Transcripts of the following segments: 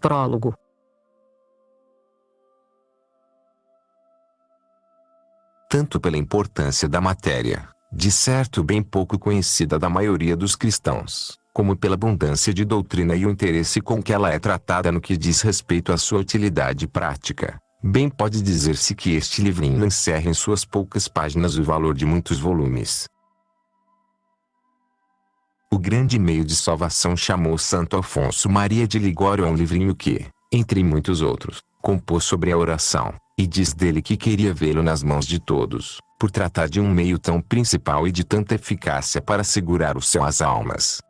Prólogo. Tanto pela importância da matéria, de certo bem pouco conhecida da maioria dos cristãos, como pela abundância de doutrina e o interesse com que ela é tratada no que diz respeito à sua utilidade prática, bem pode dizer-se que este livrinho encerra em suas poucas páginas o valor de muitos volumes. O grande meio de salvação chamou Santo Afonso Maria de Ligório a um livrinho que, entre muitos outros, compôs sobre a oração, e diz dele que queria vê-lo nas mãos de todos, por tratar de um meio tão principal e de tanta eficácia para segurar o céu às almas.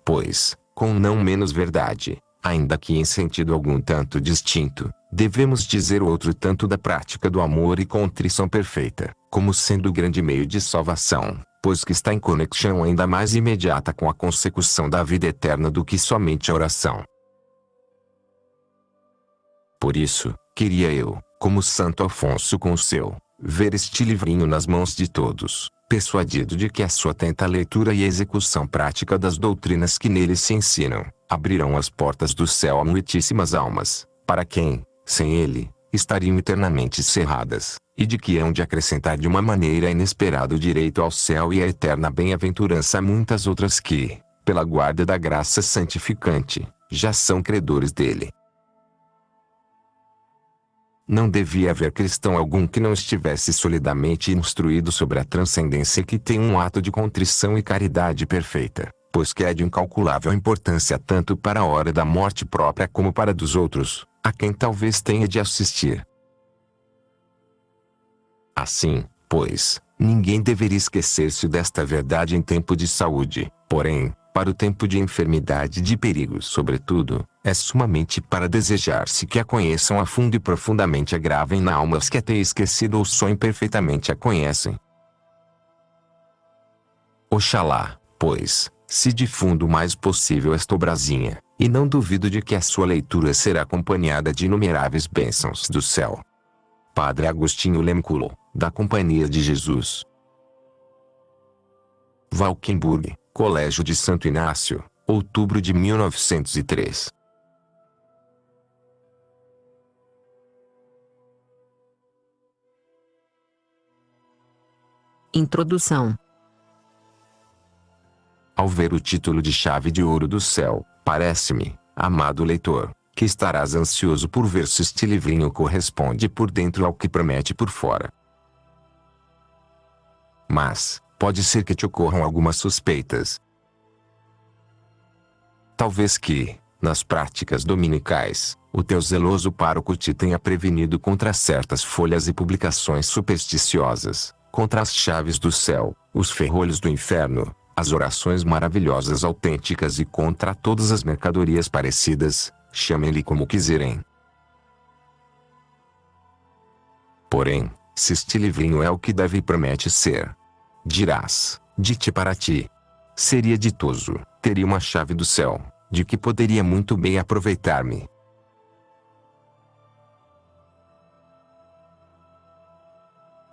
Pois, com não menos verdade, ainda que em sentido algum tanto distinto, devemos dizer outro tanto da prática do amor e contrição perfeita, como sendo o grande meio de salvação, pois que está em conexão ainda mais imediata com a consecução da vida eterna do que somente a oração. Por isso, queria eu, como Santo Afonso com o seu, ver este livrinho nas mãos de todos, persuadido de que a sua atenta leitura e execução prática das doutrinas que nele se ensinam, abrirão as portas do céu a muitíssimas almas, para quem, sem ele, estariam eternamente cerradas, e de que hão de acrescentar de uma maneira inesperada o direito ao céu e à eterna bem-aventurança a muitas outras que, pela guarda da graça santificante, já são credores dele. Não devia haver cristão algum que não estivesse solidamente instruído sobre a transcendência que tem um ato de contrição e caridade perfeita, pois que é de incalculável importância tanto para a hora da morte própria como para dos outros, a quem talvez tenha de assistir. Assim, pois, ninguém deveria esquecer-se desta verdade em tempo de saúde, porém, para o tempo de enfermidade e de perigo sobretudo, é sumamente para desejar-se que a conheçam a fundo e profundamente a gravem na alma os que a têm esquecido ou só imperfeitamente a conhecem. Oxalá, pois, se difunda o mais possível esta obrazinha, e não duvido de que a sua leitura será acompanhada de inumeráveis bênçãos do céu. Padre Agostinho Lemculo, da Companhia de Jesus. Valkenburg, Colégio de Santo Inácio, outubro de 1903. Introdução. Ao ver o título de Chave de Ouro do Céu, parece-me, amado leitor, que estarás ansioso por ver se este livrinho corresponde por dentro ao que promete por fora. Mas, pode ser que te ocorram algumas suspeitas. Talvez que, nas práticas dominicais, o teu zeloso pároco te tenha prevenido contra certas folhas e publicações supersticiosas, contra as chaves do céu, os ferrolhos do inferno, as orações maravilhosas autênticas e contra todas as mercadorias parecidas, chamem-lhe como quiserem. Porém, se este livrinho é o que deve e promete ser, dirás, de ti para ti. Seria ditoso, teria uma chave do céu, de que poderia muito bem aproveitar-me.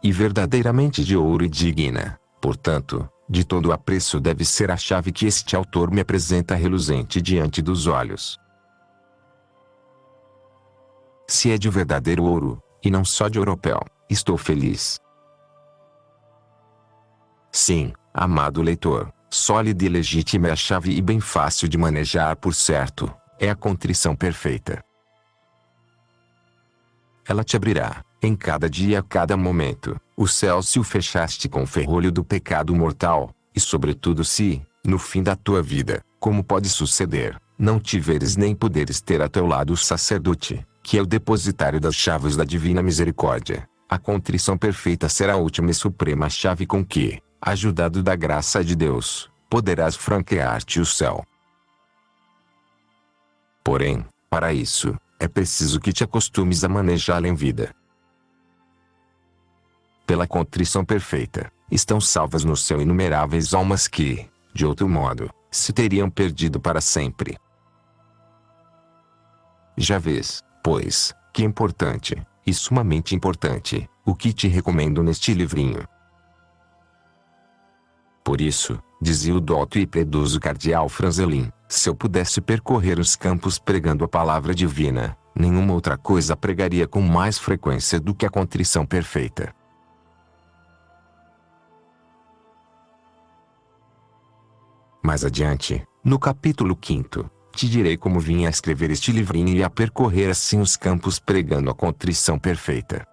E verdadeiramente de ouro e digna, portanto, de todo o apreço deve ser a chave que este autor me apresenta reluzente diante dos olhos. Se é de verdadeiro ouro, e não só de ouropel, estou feliz. Sim, amado leitor, sólida e legítima é a chave e bem fácil de manejar por certo, é a contrição perfeita. Ela te abrirá, em cada dia e a cada momento, o céu se o fechaste com o ferrolho do pecado mortal, e sobretudo se, no fim da tua vida, como pode suceder, não tiveres nem poderes ter a teu lado o sacerdote, que é o depositário das chaves da divina misericórdia, a contrição perfeita será a última e suprema chave com que, ajudado da graça de Deus, poderás franquear-te o céu. Porém, para isso, é preciso que te acostumes a manejá-la em vida. Pela contrição perfeita, estão salvas no céu inumeráveis almas que, de outro modo, se teriam perdido para sempre. Já vês, pois, que é importante, e sumamente importante, o que te recomendo neste livrinho. Por isso, Dizia o douto e piedoso cardeal Franzelin: se eu pudesse percorrer os campos pregando a palavra divina, nenhuma outra coisa pregaria com mais frequência do que a contrição perfeita. Mais adiante, no capítulo 5, te direi como vim a escrever este livrinho e a percorrer assim os campos pregando a contrição perfeita.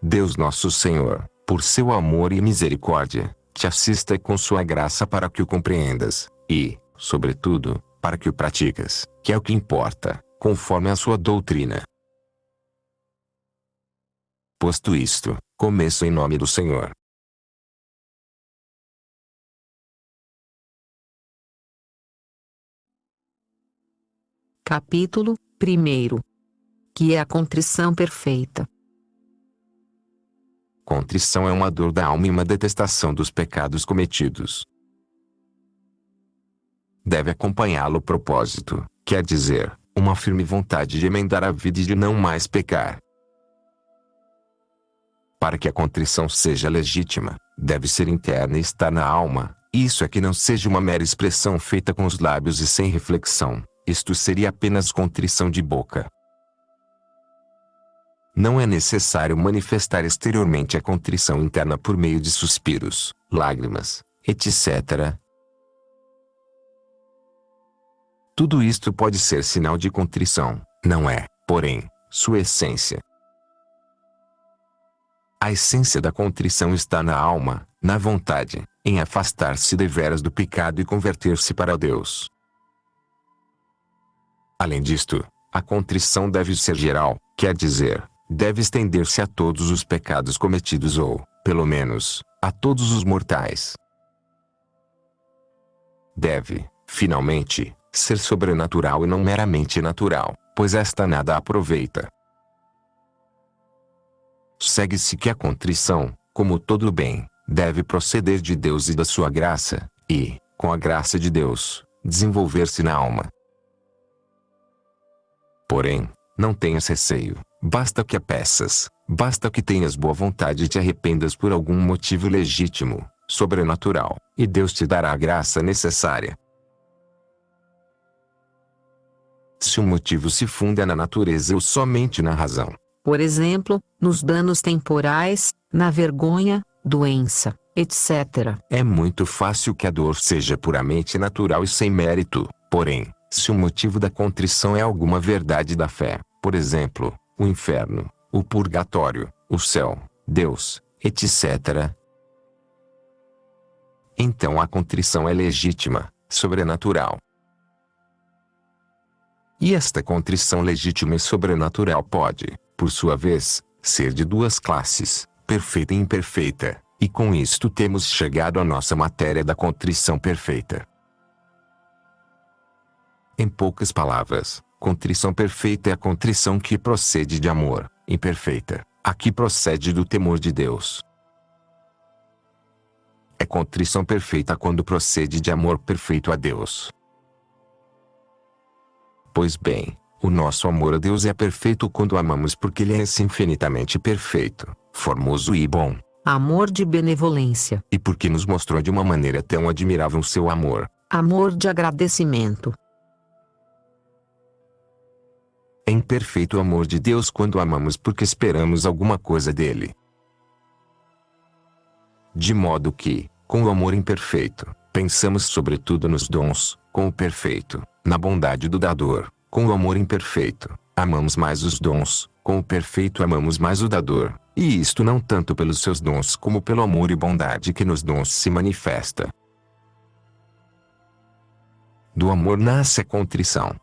Deus nosso Senhor, por seu amor e misericórdia, te assista com sua graça para que o compreendas, e, sobretudo, para que o praticas, que é o que importa, conforme a sua doutrina. Posto isto, começo em nome do Senhor. Capítulo 1, que é a contrição perfeita. Contrição é uma dor da alma e uma detestação dos pecados cometidos. Deve acompanhá-lo o propósito, quer dizer, uma firme vontade de emendar a vida e de não mais pecar. Para que a contrição seja legítima, deve ser interna e estar na alma, isso é que não seja uma mera expressão feita com os lábios e sem reflexão, isto seria apenas contrição de boca. Não é necessário manifestar exteriormente a contrição interna por meio de suspiros, lágrimas, etc. Tudo isto pode ser sinal de contrição, não é, porém, sua essência. A essência da contrição está na alma, na vontade, em afastar-se deveras do pecado e converter-se para Deus. Além disto, a contrição deve ser geral, quer dizer, deve estender-se a todos os pecados cometidos ou, pelo menos, a todos os mortais. Deve, finalmente, ser sobrenatural e não meramente natural, pois esta nada aproveita. Segue-se que a contrição, como todo bem, deve proceder de Deus e da sua graça, e, com a graça de Deus, desenvolver-se na alma. Porém, não tenhas receio, basta que a peças, basta que tenhas boa vontade e te arrependas por algum motivo legítimo, sobrenatural, e Deus te dará a graça necessária. Se o motivo se funda na natureza ou somente na razão, Por exemplo, nos danos temporais, na vergonha, doença, etc. é muito fácil que a dor seja puramente natural e sem mérito. Porém, se o motivo da contrição é alguma verdade da fé, por exemplo, o inferno, o purgatório, o céu, Deus, etc., então a contrição é legítima, sobrenatural. E esta contrição legítima e sobrenatural pode, por sua vez, ser de duas classes, perfeita e imperfeita, e com isto temos chegado à nossa matéria da contrição perfeita. Em poucas palavras, contrição perfeita é a contrição que procede de amor, imperfeita, a que procede do temor de Deus. É contrição perfeita quando procede de amor perfeito a Deus. Pois bem, o nosso amor a Deus é perfeito quando amamos porque Ele é infinitamente perfeito, formoso e bom. Amor de benevolência. E porque nos mostrou de uma maneira tão admirável o seu amor. Amor de agradecimento. É imperfeito o amor de Deus quando amamos porque esperamos alguma coisa dele. De modo que, com o amor imperfeito, pensamos sobretudo nos dons, com o perfeito, na bondade do dador. Com o amor imperfeito, amamos mais os dons, com o perfeito amamos mais o dador, e isto não tanto pelos seus dons como pelo amor e bondade que nos dons se manifesta. Do amor nasce a contrição.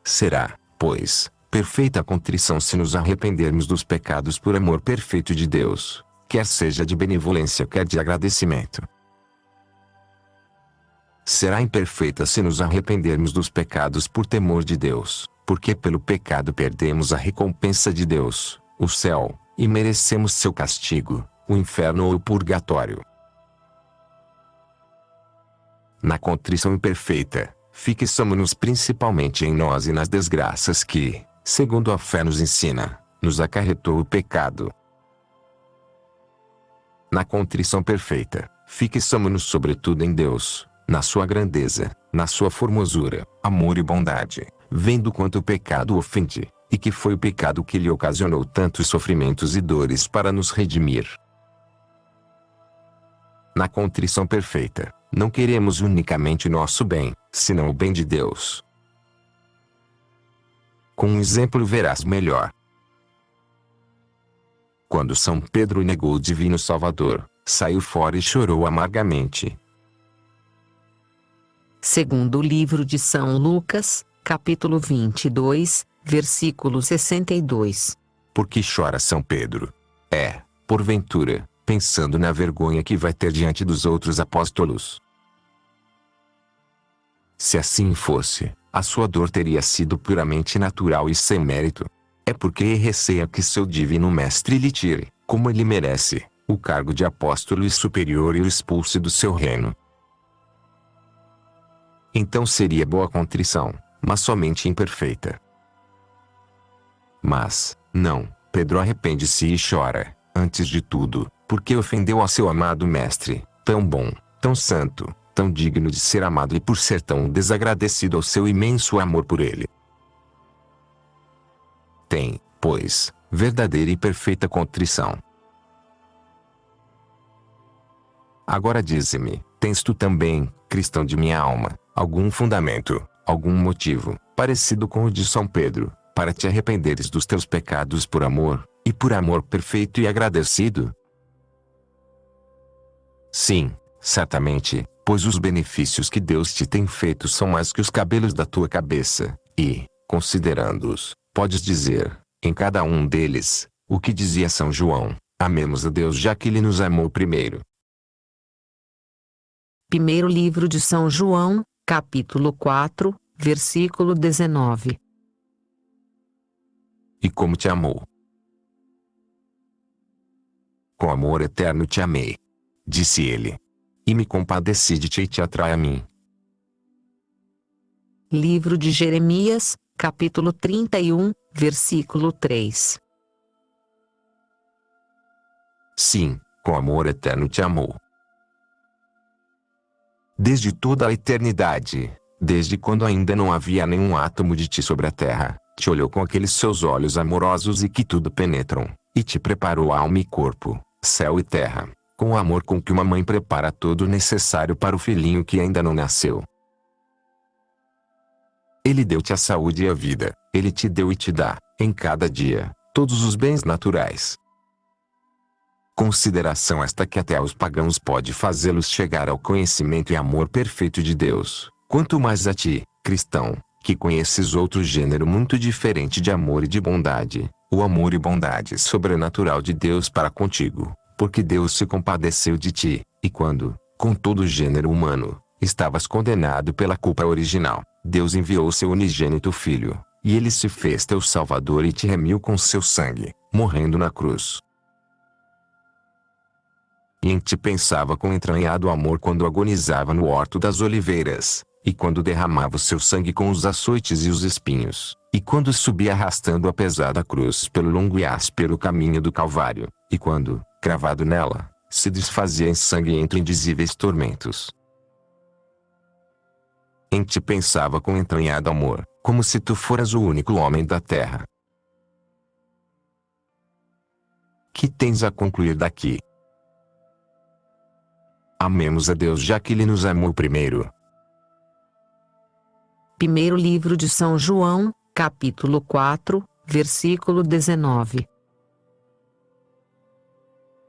Será, pois, perfeita a contrição se nos arrependermos dos pecados por amor perfeito de Deus, quer seja de benevolência quer de agradecimento. Será imperfeita se nos arrependermos dos pecados por temor de Deus, porque pelo pecado perdemos a recompensa de Deus, o céu, e merecemos seu castigo, o inferno ou o purgatório. Na contrição imperfeita, fixamo-nos principalmente em nós e nas desgraças que, segundo a fé nos ensina, nos acarretou o pecado. na contrição perfeita, fixamo-nos sobretudo em Deus, na sua grandeza, na sua formosura, amor e bondade, vendo quanto o pecado o ofende, e que foi o pecado que lhe ocasionou tantos sofrimentos e dores para nos redimir. Na contrição perfeita, não queremos unicamente nosso bem, senão o bem de Deus. Com um exemplo verás melhor. Quando São Pedro negou o Divino Salvador, saiu fora e chorou amargamente. Segundo o livro de São Lucas, capítulo 22, versículo 62. Por que chora São Pedro? Porventura, pensando na vergonha que vai ter diante dos outros apóstolos. Se assim fosse, a sua dor teria sido puramente natural e sem mérito. É porque receia que seu divino mestre lhe tire, como ele merece, o cargo de apóstolo e superior e o expulse do seu reino. Então seria boa contrição, mas somente imperfeita. Mas, não, Pedro arrepende-se e chora, antes de tudo, porque ofendeu ao seu amado mestre, tão bom, tão santo, tão digno de ser amado e por ser tão desagradecido ao seu imenso amor por ele. Tem, pois, verdadeira e perfeita contrição. Agora dize-me, tens tu também, cristão de minha alma, algum fundamento, algum motivo, parecido com o de São Pedro, para te arrependeres dos teus pecados por amor, e por amor perfeito e agradecido? Sim, certamente, pois os benefícios que Deus te tem feito são mais que os cabelos da tua cabeça, e, considerando-os, podes dizer, em cada um deles, o que dizia São João: amemos a Deus já que Ele nos amou primeiro. Primeiro livro de São João, capítulo 4, versículo 19. E como te amou? Com amor eterno te amei. Disse ele. E me compadeci de ti e te atrai a mim. Livro de Jeremias, capítulo 31, versículo 3. Sim, com amor eterno te amou. Desde toda a eternidade, desde quando ainda não havia nenhum átomo de ti sobre a terra, te olhou com aqueles seus olhos amorosos e que tudo penetram, e te preparou alma e corpo, céu e terra, com o amor com que uma mãe prepara todo o necessário para o filhinho que ainda não nasceu. Ele deu-te a saúde e a vida, ele te deu e te dá, em cada dia, todos os bens naturais. Consideração esta que até aos pagãos pode fazê-los chegar ao conhecimento e amor perfeito de Deus, quanto mais a ti, cristão, que conheces outro gênero muito diferente de amor e de bondade, o amor e bondade sobrenatural de Deus para contigo, porque Deus se compadeceu de ti, e quando, com todo o gênero humano, estavas condenado pela culpa original, Deus enviou seu unigênito Filho, e ele se fez teu Salvador e te remiu com seu sangue, morrendo na cruz. E em ti pensava com entranhado amor quando agonizava no Horto das Oliveiras, e quando derramava o seu sangue com os açoites e os espinhos, e quando subia arrastando a pesada cruz pelo longo e áspero caminho do Calvário, e quando, cravado nela, se desfazia em sangue entre indizíveis tormentos. Em ti pensava com entranhado amor, como se tu foras o único homem da terra. Que tens a concluir daqui? Amemos a Deus já que Ele nos amou primeiro. Primeiro livro de São João, capítulo 4, versículo 19.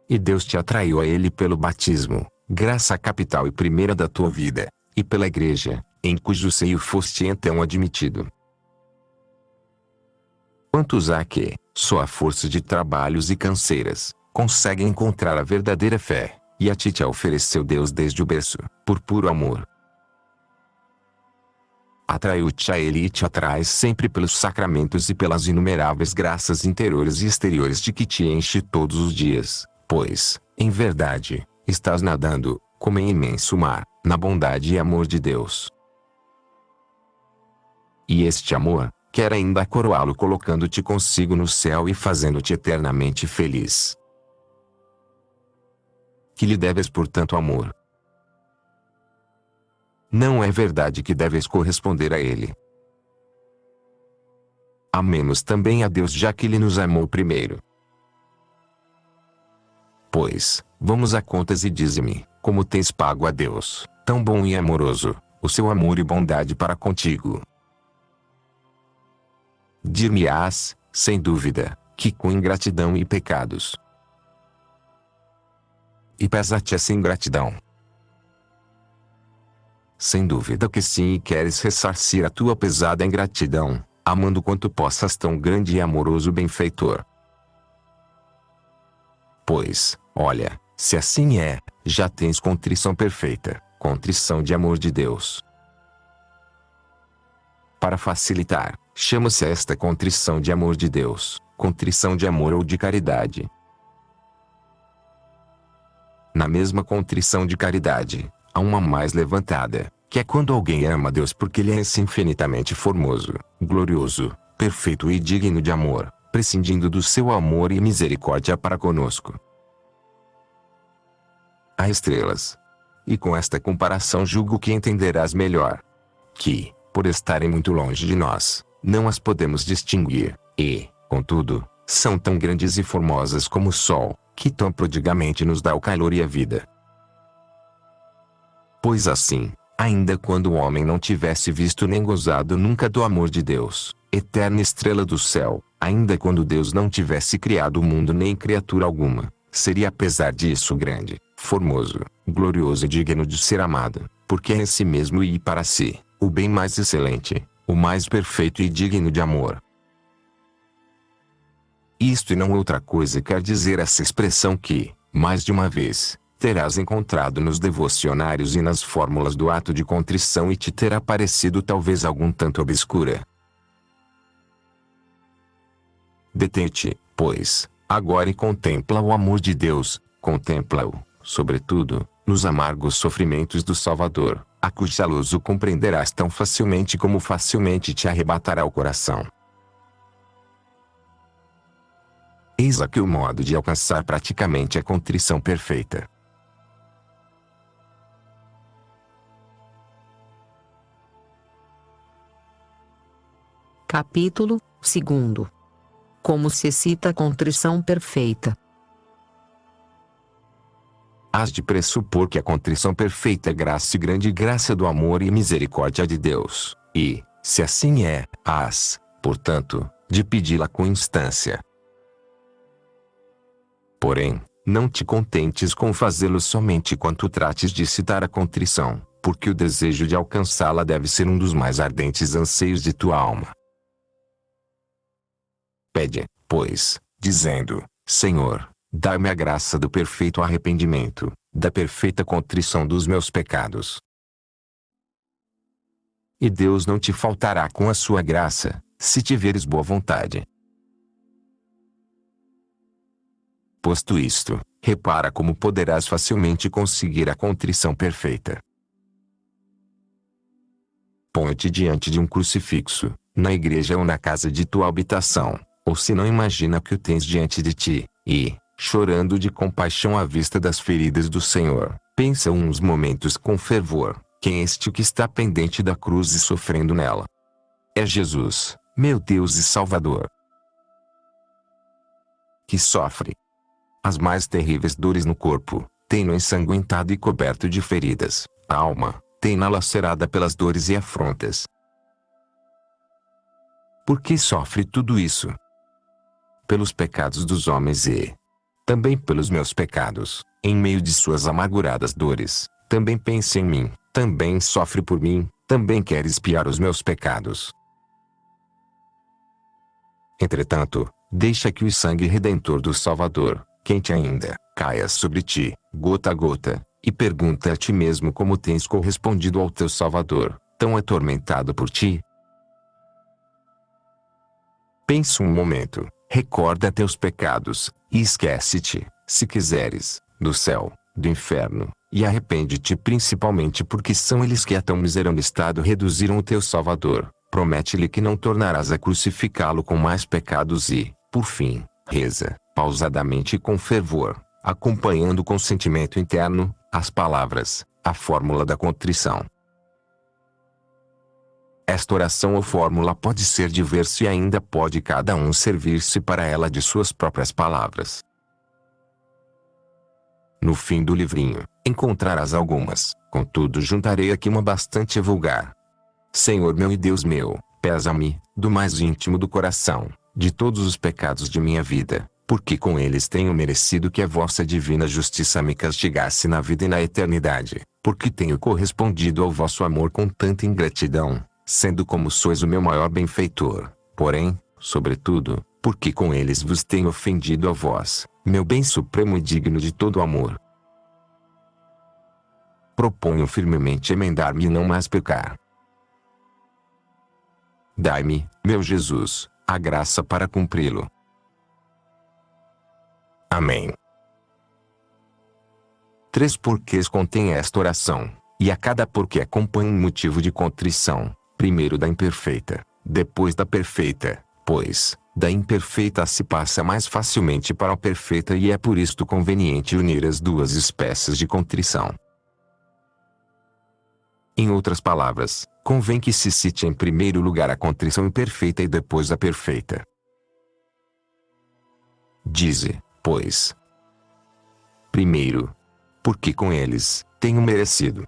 E Deus te atraiu a Ele pelo batismo, graça capital e primeira da tua vida, e pela Igreja, em cujo seio foste então admitido. Quantos há que, só à força de trabalhos e canseiras, conseguem encontrar a verdadeira fé, e a ti te ofereceu Deus desde o berço, por puro amor. Atraiu-te a Ele e te atrai sempre pelos sacramentos e pelas inumeráveis graças interiores e exteriores de que te enche todos os dias, pois, em verdade, estás nadando, como em imenso mar, na bondade e amor de Deus. E este amor, quer ainda coroá-lo colocando-te consigo no céu e fazendo-te eternamente feliz. que lhe deves portanto amor. Não é verdade que deves corresponder a ele. Amemos também a Deus, já que ele nos amou primeiro. Pois, vamos a contas e dize-me, como tens pago a Deus, tão bom e amoroso, o seu amor e bondade para contigo? Dir-me-ás, sem dúvida, que com ingratidão e pecados. E pesa-te essa ingratidão? Sem dúvida que sim, e queres ressarcir a tua pesada ingratidão, amando quanto possas tão grande e amoroso benfeitor. Pois, olha, se assim é, já tens contrição perfeita, contrição de amor de Deus. Para facilitar, chama-se esta contrição de amor de Deus, contrição de amor ou de caridade. Na mesma contrição de caridade, há uma mais levantada, que é quando alguém ama Deus porque ele é infinitamente formoso, glorioso, perfeito e digno de amor, prescindindo do seu amor e misericórdia para conosco. Há estrelas. E com esta comparação julgo que entenderás melhor. Que, por estarem muito longe de nós, não as podemos distinguir, e, contudo, são tão grandes e formosas como o sol, que tão prodigamente nos dá o calor e a vida. Pois assim, ainda quando o homem não tivesse visto nem gozado nunca do amor de Deus, eterna estrela do céu, ainda quando Deus não tivesse criado o mundo nem criatura alguma, seria apesar disso grande, formoso, glorioso e digno de ser amado, porque é em si mesmo e para si, o bem mais excelente, o mais perfeito e digno de amor. Isto e não outra coisa quer dizer essa expressão que, mais de uma vez, terás encontrado nos devocionários e nas fórmulas do ato de contrição e te terá parecido talvez algum tanto obscura. Detente, pois, agora e contempla o amor de Deus, contempla-o, sobretudo, nos amargos sofrimentos do Salvador, a cuja luz o compreenderás tão facilmente como facilmente te arrebatará o coração. Eis aqui o modo de alcançar praticamente a contrição perfeita. Capítulo 2. Como se cita a contrição perfeita. Hás de pressupor que a contrição perfeita é graça e grande graça do amor e misericórdia de Deus, e, se assim é, hás, portanto, de pedi-la com instância. Porém, não te contentes com fazê-lo somente quanto trates de citar a contrição, porque o desejo de alcançá-la deve ser um dos mais ardentes anseios de tua alma. Pede, pois, dizendo, Senhor, dá-me a graça do perfeito arrependimento, da perfeita contrição dos meus pecados. E Deus não te faltará com a sua graça, se tiveres boa vontade. Posto isto, repara como poderás facilmente conseguir a contrição perfeita. Põe-te diante de um crucifixo, na igreja ou na casa de tua habitação, ou se não imagina que o tens diante de ti, e, chorando de compaixão à vista das feridas do Senhor, pensa uns momentos com fervor, quem é este que está pendente da cruz e sofrendo nela? É Jesus, meu Deus e Salvador, que sofre as mais terríveis dores no corpo, tem-no ensanguentado e coberto de feridas, a alma, tem-na lacerada pelas dores e afrontas. Por que sofre tudo isso? Pelos pecados dos homens e também pelos meus pecados, em meio de suas amarguradas dores, também pensa em mim, também sofre por mim, também quer expiar os meus pecados. Entretanto, deixa que o sangue redentor do Salvador, quente ainda, caia sobre ti, gota a gota, e pergunta a ti mesmo como tens correspondido ao teu Salvador, tão atormentado por ti. Pensa um momento, recorda teus pecados, e esquece-te, se quiseres, do céu, do inferno, e arrepende-te principalmente porque são eles que a tão miserável estado reduziram o teu Salvador. Promete-lhe que não tornarás a crucificá-lo com mais pecados e, por fim, reza, pausadamente e com fervor, acompanhando com sentimento interno as palavras, a fórmula da contrição. Esta oração ou fórmula pode ser diversa e ainda pode cada um servir-se para ela de suas próprias palavras. No fim do livrinho, encontrarás algumas, contudo juntarei aqui uma bastante vulgar. Senhor meu e Deus meu, pesa-me, do mais íntimo do coração, de todos os pecados de minha vida, porque com eles tenho merecido que a vossa divina justiça me castigasse na vida e na eternidade, porque tenho correspondido ao vosso amor com tanta ingratidão, sendo como sois o meu maior benfeitor, porém, sobretudo, porque com eles vos tenho ofendido a vós, meu bem supremo e digno de todo amor. Proponho firmemente emendar-me e não mais pecar. Dai-me, meu Jesus, a graça para cumpri-lo. Amém. 3 porquês contém esta oração, e a cada porquê acompanha um motivo de contrição, primeiro da imperfeita, depois da perfeita, pois, da imperfeita se passa mais facilmente para a perfeita e é por isto conveniente unir as duas espécies de contrição. Em outras palavras, convém que se cite em primeiro lugar a contrição imperfeita e depois a perfeita. Dize, pois, primeiro, porque com eles tenho merecido.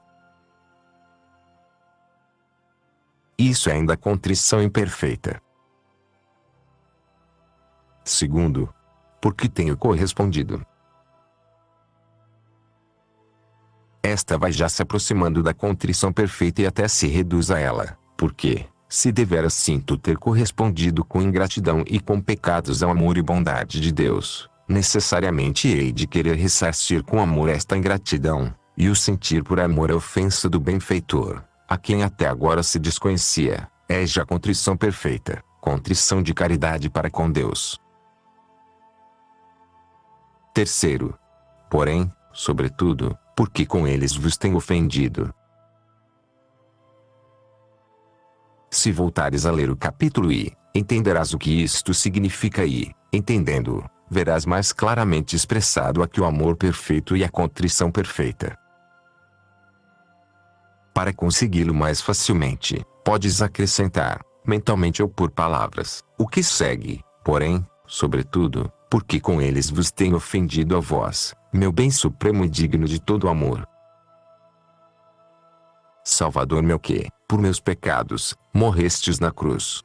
Isso é ainda a contrição imperfeita. Segundo, porque tenho correspondido. Esta vai já se aproximando da contrição perfeita e até se reduz a ela, porque, se deveras sinto ter correspondido com ingratidão e com pecados ao amor e bondade de Deus, necessariamente hei de querer ressarcir com amor esta ingratidão, e o sentir por amor a ofensa do benfeitor, a quem até agora se desconhecia, é já contrição perfeita, contrição de caridade para com Deus. Terceiro, porém, sobretudo, porque com eles vos tenho ofendido. Se voltares a ler o capítulo I, entenderás o que isto significa e, entendendo-o, verás mais claramente expressado aqui o amor perfeito e a contrição perfeita. Para consegui-lo mais facilmente, podes acrescentar, mentalmente ou por palavras, o que segue, porém, sobretudo, porque com eles vos tenho ofendido a vós, meu bem supremo e digno de todo amor. Salvador meu que, por meus pecados, morrestes na cruz.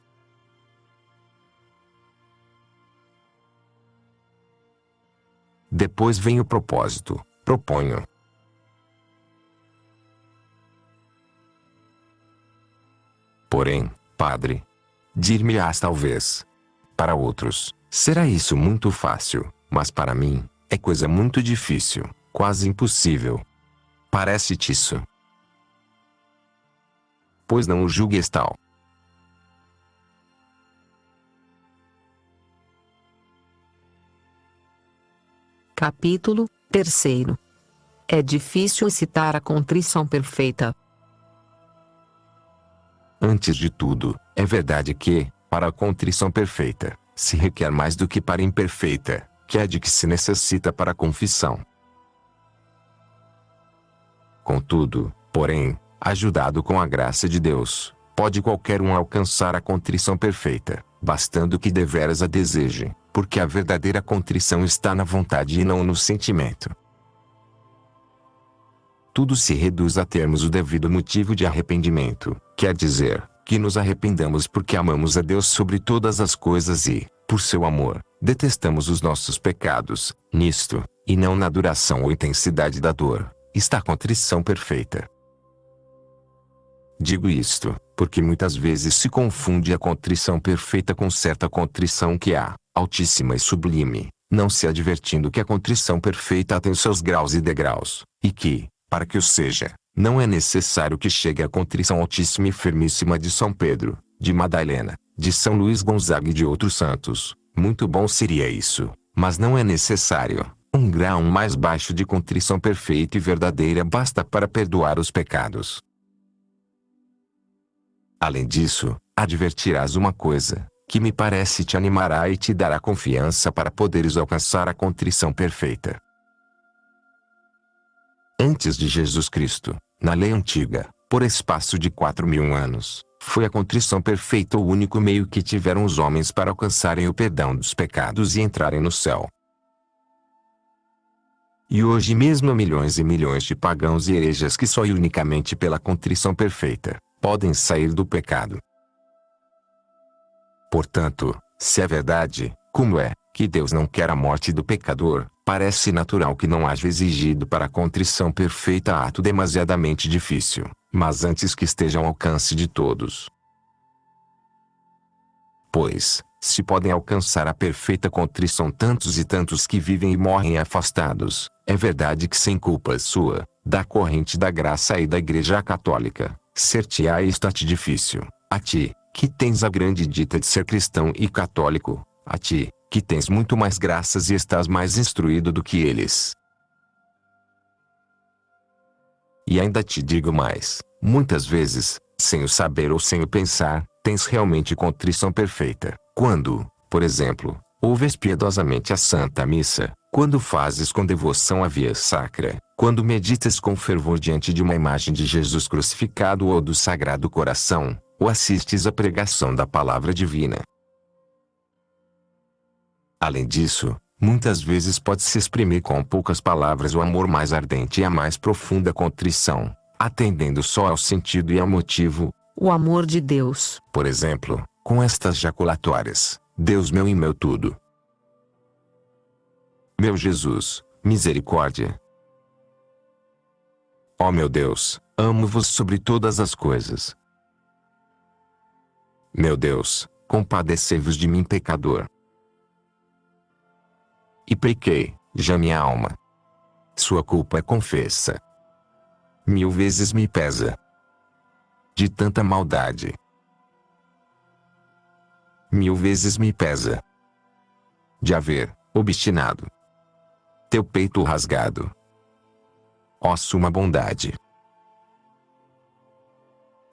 Depois vem o propósito, proponho. Porém, Padre, dir-me-ás talvez. Para outros, será isso muito fácil, mas para mim, é coisa muito difícil, quase impossível. Parece-te isso? Pois não o julgues tal. Capítulo 3. É difícil citar a contrição perfeita. Antes de tudo, é verdade que, para a contrição perfeita, se requer mais do que para a imperfeita, que é de que se necessita para a confissão. Contudo, porém, ajudado com a graça de Deus, pode qualquer um alcançar a contrição perfeita, bastando que deveras a deseje, porque a verdadeira contrição está na vontade e não no sentimento. Tudo se reduz a termos o devido motivo de arrependimento, quer dizer, que nos arrependamos porque amamos a Deus sobre todas as coisas e, por seu amor, detestamos os nossos pecados. Nisto, e não na duração ou intensidade da dor, está a contrição perfeita. Digo isto, porque muitas vezes se confunde a contrição perfeita com certa contrição que é altíssima e sublime, não se advertindo que a contrição perfeita tem seus graus e degraus, e que, para que o seja, não é necessário que chegue à contrição altíssima e firmíssima de São Pedro, de Madalena, de São Luís Gonzaga e de outros santos. Muito bom seria isso, mas não é necessário. Um grau mais baixo de contrição perfeita e verdadeira basta para perdoar os pecados. Além disso, advertirás uma coisa, que me parece te animará e te dará confiança para poderes alcançar a contrição perfeita. Antes de Jesus Cristo, na lei antiga, por espaço de 4.000 anos, foi a contrição perfeita o único meio que tiveram os homens para alcançarem o perdão dos pecados e entrarem no céu. E hoje mesmo há milhões e milhões de pagãos e hereges que só e unicamente pela contrição perfeita podem sair do pecado. Portanto, se é verdade, como é, que Deus não quer a morte do pecador, parece natural que não haja exigido para a contrição perfeita ato demasiadamente difícil, mas antes que esteja ao alcance de todos. Pois, se podem alcançar a perfeita contrição tantos e tantos que vivem e morrem afastados, é verdade que sem culpa sua, da corrente da graça e da Igreja Católica, ser-te-á esta-te difícil, a ti, que tens a grande dita de ser cristão e católico, a ti, que tens muito mais graças e estás mais instruído do que eles. E ainda te digo mais, muitas vezes, sem o saber ou sem o pensar, tens realmente contrição perfeita, quando, por exemplo, ouves piedosamente a Santa Missa, quando fazes com devoção a via sacra, quando meditas com fervor diante de uma imagem de Jesus crucificado ou do Sagrado Coração, ou assistes à pregação da Palavra Divina. Além disso, muitas vezes pode-se exprimir com poucas palavras o amor mais ardente e a mais profunda contrição, atendendo só ao sentido e ao motivo, o amor de Deus. Por exemplo, com estas jaculatórias: Deus meu e meu tudo. Meu Jesus, misericórdia. Ó meu Deus, amo-vos sobre todas as coisas. Meu Deus, compadecei-vos de mim pecador. E pequei, já minha alma. Sua culpa confessa. 1000 vezes me pesa. De tanta maldade. 1000 vezes me pesa. De haver, obstinado, teu peito rasgado. Ó suma bondade.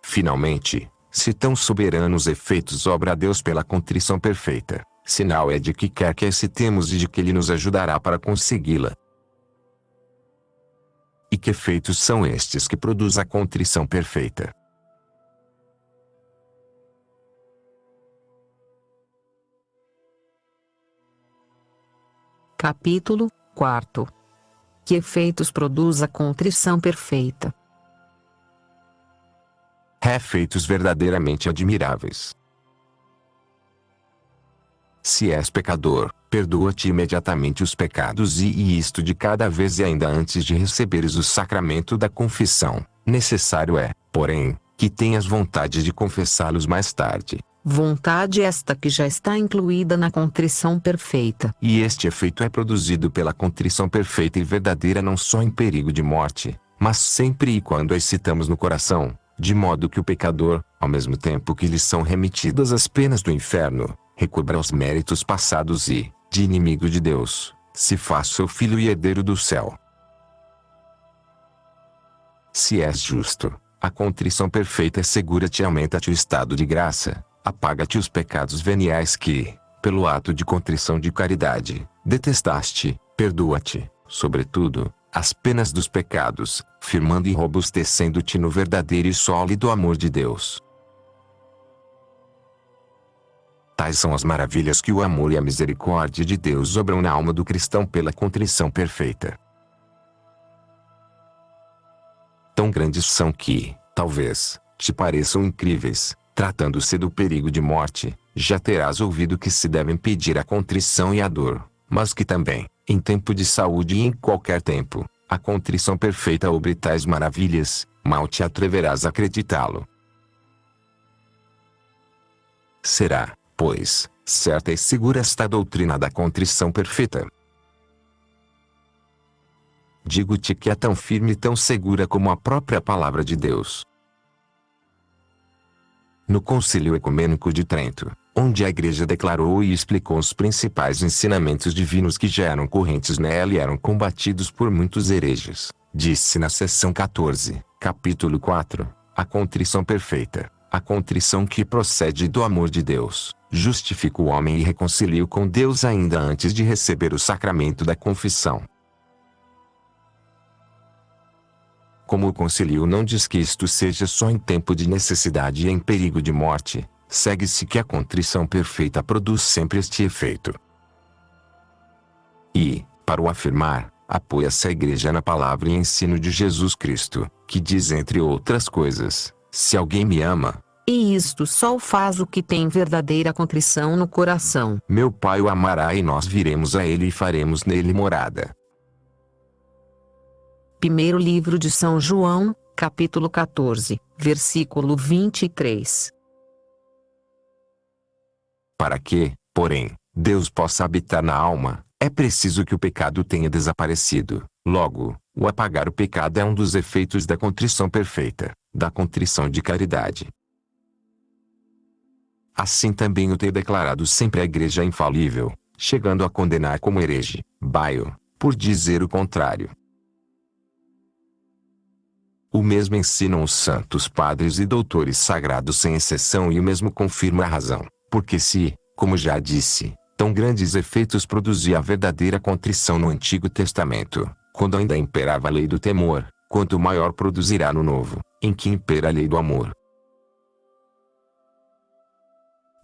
Finalmente, se tão soberanos efeitos obra a Deus pela contrição perfeita, sinal é de que quer que excitemos e de que Ele nos ajudará para consegui-la. E que efeitos são estes que produz a contrição perfeita? Capítulo 4. Que efeitos produz a contrição perfeita? Efeitos verdadeiramente admiráveis. Se és pecador, perdoa-te imediatamente os pecados e isto de cada vez e ainda antes de receberes o sacramento da confissão. Necessário é, porém, que tenhas vontade de confessá-los mais tarde. Vontade esta que já está incluída na contrição perfeita. E este efeito é produzido pela contrição perfeita e verdadeira não só em perigo de morte, mas sempre e quando a excitamos no coração, de modo que o pecador, ao mesmo tempo que lhe são remitidas as penas do inferno, recubra os méritos passados e, de inimigo de Deus, se faça seu filho e herdeiro do céu. Se és justo, a contrição perfeita assegura-te e aumenta-te o estado de graça, apaga-te os pecados veniais que, pelo ato de contrição de caridade, detestaste, perdoa-te, sobretudo, as penas dos pecados, firmando e robustecendo-te no verdadeiro e sólido amor de Deus. Tais são as maravilhas que o amor e a misericórdia de Deus obram na alma do cristão pela contrição perfeita. Tão grandes são que, talvez, te pareçam incríveis, tratando-se do perigo de morte, já terás ouvido que se devem pedir a contrição e a dor, mas que também, em tempo de saúde e em qualquer tempo, a contrição perfeita obre tais maravilhas, mal te atreverás a acreditá-lo. Será, pois, certa e segura esta doutrina da contrição perfeita. Digo-te que é tão firme e tão segura como a própria palavra de Deus. No Concílio Ecumênico de Trento, onde a Igreja declarou e explicou os principais ensinamentos divinos que já eram correntes nela e eram combatidos por muitos hereges, disse na seção 14, capítulo 4, a contrição perfeita, a contrição que procede do amor de Deus, justifica o homem e reconcilia-o com Deus ainda antes de receber o sacramento da confissão. Como o concílio não diz que isto seja só em tempo de necessidade e em perigo de morte, segue-se que a contrição perfeita produz sempre este efeito. E, para o afirmar, apoia-se a Igreja na palavra e ensino de Jesus Cristo, que diz entre outras coisas: se alguém me ama, e isto só o faz o que tem verdadeira contrição no coração, meu Pai o amará e nós viremos a ele e faremos nele morada. Primeiro livro de São João, capítulo 14, versículo 23. Para que, porém, Deus possa habitar na alma, é preciso que o pecado tenha desaparecido. Logo, o apagar o pecado é um dos efeitos da contrição perfeita, da contrição de caridade. Assim também o tem declarado sempre a Igreja infalível, chegando a condenar como herege, Baio, por dizer o contrário. O mesmo ensinam os santos padres e doutores sagrados sem exceção e o mesmo confirma a razão, porque se, como já disse, tão grandes efeitos produzia a verdadeira contrição no Antigo Testamento, quando ainda imperava a lei do temor, quanto maior produzirá no Novo, em que impera a lei do amor.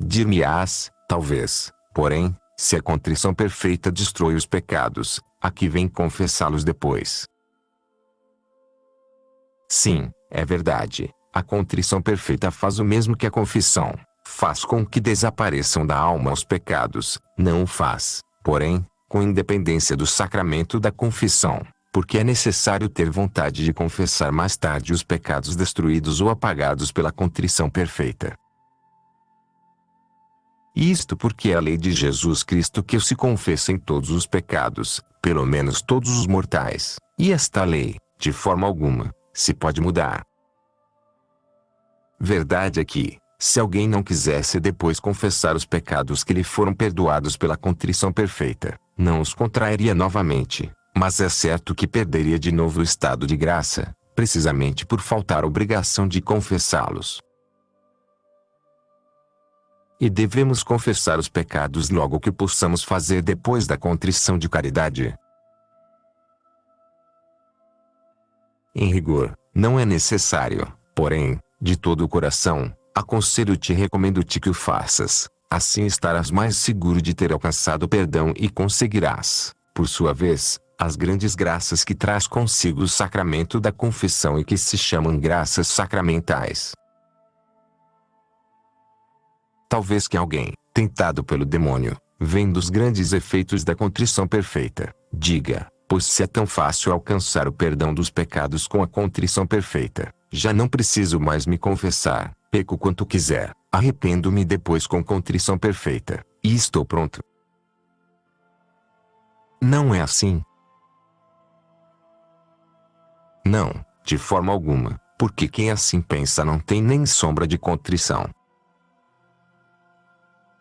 Dir-me-ás, talvez, porém, se a contrição perfeita destrói os pecados, a que vem confessá-los depois? Sim, é verdade, a contrição perfeita faz o mesmo que a confissão, faz com que desapareçam da alma os pecados, não o faz, porém, com independência do sacramento da confissão, porque é necessário ter vontade de confessar mais tarde os pecados destruídos ou apagados pela contrição perfeita. Isto porque é a lei de Jesus Cristo que se confessem todos os pecados, pelo menos todos os mortais, e esta lei, de forma alguma, se pode mudar. Verdade é que, se alguém não quisesse depois confessar os pecados que lhe foram perdoados pela contrição perfeita, não os contrairia novamente, mas é certo que perderia de novo o estado de graça, precisamente por faltar a obrigação de confessá-los. E devemos confessar os pecados logo que possamos fazer depois da contrição de caridade. Em rigor, não é necessário, porém, de todo o coração, aconselho-te e recomendo-te que o faças, assim estarás mais seguro de ter alcançado o perdão e conseguirás, por sua vez, as grandes graças que traz consigo o sacramento da confissão e que se chamam graças sacramentais. Talvez que alguém, tentado pelo demônio, vendo os grandes efeitos da contrição perfeita, diga: pois se é tão fácil alcançar o perdão dos pecados com a contrição perfeita, já não preciso mais me confessar, peco quanto quiser, arrependo-me depois com contrição perfeita, e estou pronto. Não é assim. Não, de forma alguma, porque quem assim pensa não tem nem sombra de contrição.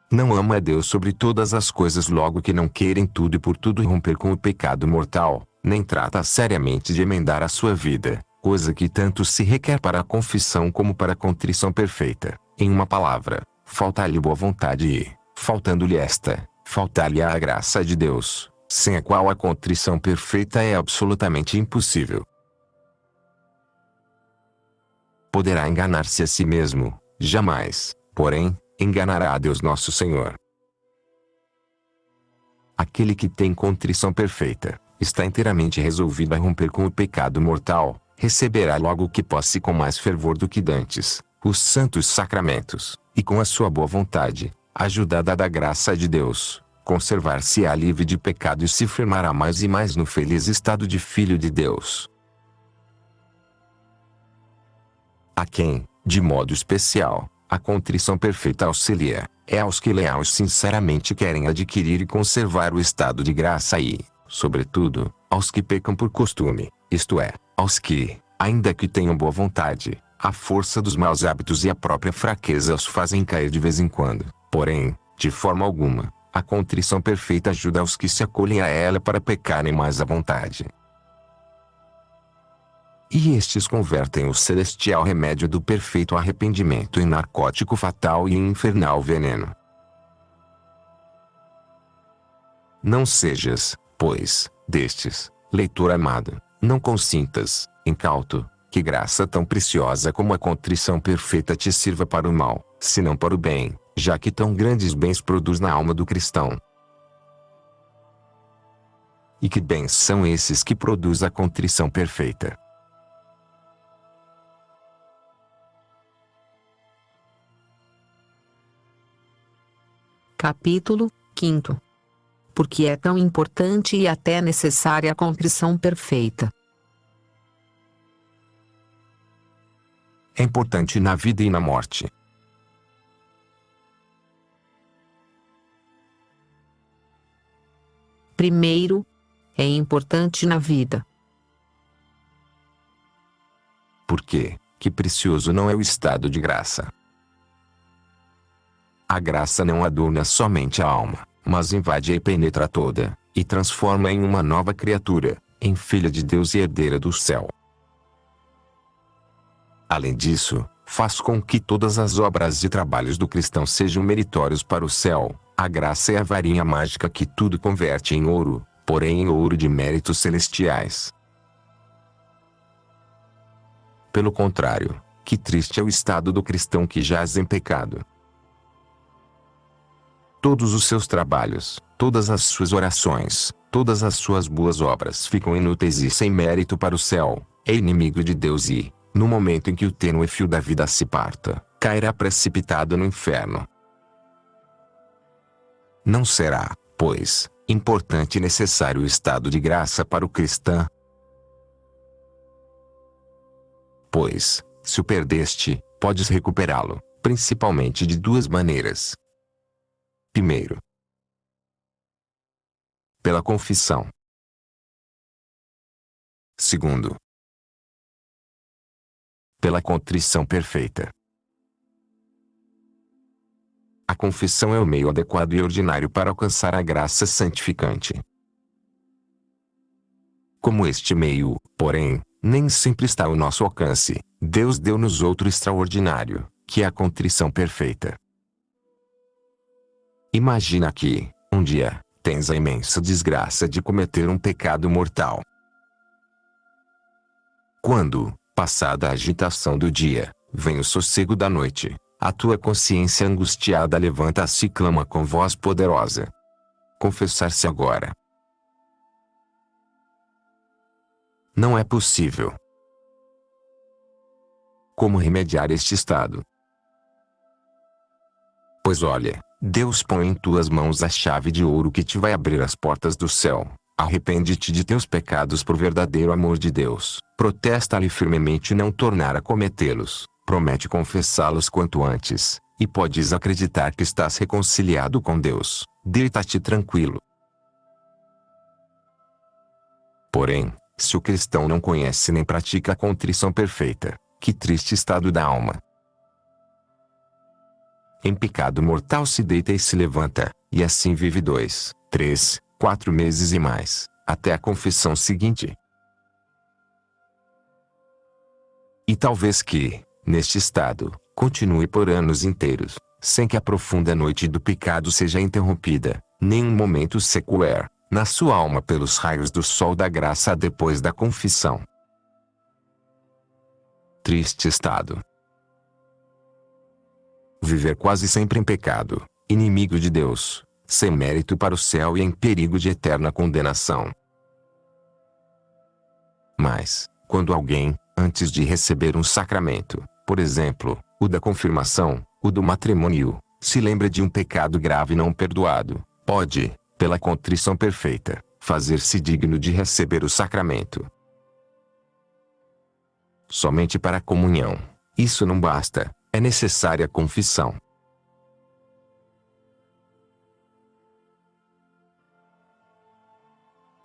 Não ama a Deus sobre todas as coisas, logo que não quer em tudo e por tudo romper com o pecado mortal, nem trata seriamente de emendar a sua vida, coisa que tanto se requer para a confissão como para a contrição perfeita. Em uma palavra, falta-lhe boa vontade e, faltando-lhe esta, falta-lhe a graça de Deus, sem a qual a contrição perfeita é absolutamente impossível. Poderá enganar-se a si mesmo, jamais, porém, enganará a Deus nosso Senhor. Aquele que tem contrição perfeita, está inteiramente resolvido a romper com o pecado mortal, receberá logo que possa com mais fervor do que dantes, os santos sacramentos, e com a sua boa vontade, ajudada da graça de Deus, conservar-se-á livre de pecado e se firmará mais e mais no feliz estado de filho de Deus. A quem, de modo especial, a contrição perfeita auxilia, é aos que leais sinceramente querem adquirir e conservar o estado de graça e, sobretudo, aos que pecam por costume, isto é, aos que, ainda que tenham boa vontade, a força dos maus hábitos e a própria fraqueza os fazem cair de vez em quando. Porém, de forma alguma, a contrição perfeita ajuda aos que se acolhem a ela para pecarem mais à vontade. E estes convertem o celestial remédio do perfeito arrependimento em narcótico fatal e em infernal veneno. Não sejas, pois, destes, leitor amado, não consintas, incauto, que graça tão preciosa como a contrição perfeita te sirva para o mal, se não para o bem, já que tão grandes bens produz na alma do cristão. E que bens são esses que produz a contrição perfeita? Capítulo 5. Porque é tão importante e até necessária a contrição perfeita. É importante na vida e na morte. Primeiro, é importante na vida. Por quê? Que precioso não é o estado de graça. A graça não adorna somente a alma, mas invade e penetra toda, e transforma em uma nova criatura, em filha de Deus e herdeira do céu. Além disso, faz com que todas as obras e trabalhos do cristão sejam meritórios para o céu. A graça é a varinha mágica que tudo converte em ouro, porém em ouro de méritos celestiais. Pelo contrário, que triste é o estado do cristão que jaz em pecado. Todos os seus trabalhos, todas as suas orações, todas as suas boas obras ficam inúteis e sem mérito para o céu. É inimigo de Deus e, no momento em que o tênue fio da vida se parta, cairá precipitado no inferno. Não será, pois, importante e necessário o estado de graça para o cristão? Pois, se o perdeste, podes recuperá-lo, principalmente de duas maneiras. Primeiro, pela confissão. Segundo, pela contrição perfeita. A confissão é o meio adequado e ordinário para alcançar a graça santificante. Como este meio, porém, nem sempre está ao nosso alcance, Deus deu-nos outro extraordinário, que é a contrição perfeita. Imagina que, um dia, tens a imensa desgraça de cometer um pecado mortal. Quando, passada a agitação do dia, vem o sossego da noite, a tua consciência angustiada levanta-se e clama com voz poderosa: confessar-se agora. Não é possível. Como remediar este estado? Pois olha, Deus põe em tuas mãos a chave de ouro que te vai abrir as portas do céu. Arrepende-te de teus pecados por verdadeiro amor de Deus. Protesta-lhe firmemente não tornar a cometê-los. Promete confessá-los quanto antes, e podes acreditar que estás reconciliado com Deus. Deita-te tranquilo. Porém, se o cristão não conhece nem pratica a contrição perfeita, que triste estado da alma! Em pecado mortal se deita e se levanta, e assim vive 2, 3, 4 meses e mais, até a confissão seguinte. E talvez que, neste estado, continue por anos inteiros, sem que a profunda noite do pecado seja interrompida, nem um momento sequer, na sua alma pelos raios do sol da graça depois da confissão. Triste estado! Viver quase sempre em pecado, inimigo de Deus, sem mérito para o céu e em perigo de eterna condenação. Mas, quando alguém, antes de receber um sacramento, por exemplo, o da confirmação, o do matrimônio, se lembra de um pecado grave não perdoado, pode, pela contrição perfeita, fazer-se digno de receber o sacramento. Somente para a comunhão, isso não basta, é necessária a confissão.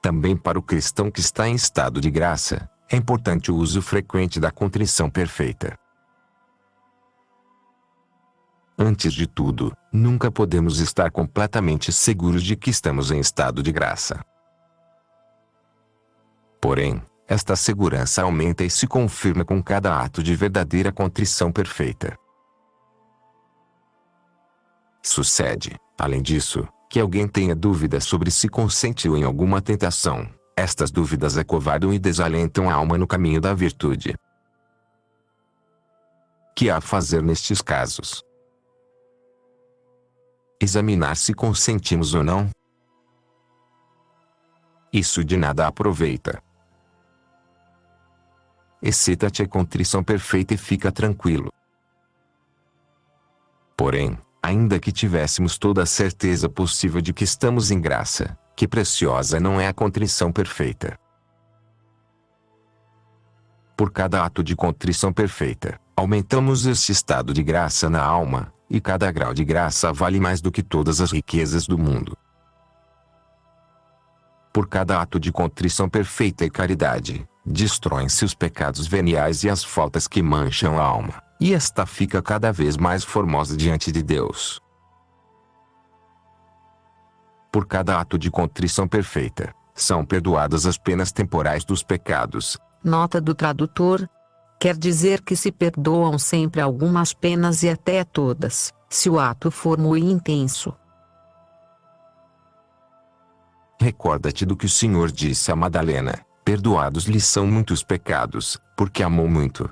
Também para o cristão que está em estado de graça, é importante o uso frequente da contrição perfeita. Antes de tudo, nunca podemos estar completamente seguros de que estamos em estado de graça. Porém, esta segurança aumenta e se confirma com cada ato de verdadeira contrição perfeita. Sucede, além disso, que alguém tenha dúvidas sobre se consentiu em alguma tentação. Estas dúvidas acovardam e desalentam a alma no caminho da virtude. Que há a fazer nestes casos? Examinar se consentimos ou não? Isso de nada aproveita. Excita-te a contrição perfeita e fica tranquilo. Porém, ainda que tivéssemos toda a certeza possível de que estamos em graça, que preciosa não é a contrição perfeita. Por cada ato de contrição perfeita, aumentamos este estado de graça na alma, e cada grau de graça vale mais do que todas as riquezas do mundo. Por cada ato de contrição perfeita e caridade, destroem-se os pecados veniais e as faltas que mancham a alma, e esta fica cada vez mais formosa diante de Deus. Por cada ato de contrição perfeita, são perdoadas as penas temporais dos pecados. Nota do tradutor. Quer dizer que se perdoam sempre algumas penas e até todas, se o ato for muito intenso. Recorda-te do que o Senhor disse a Madalena: perdoados lhe são muitos pecados, porque amou muito.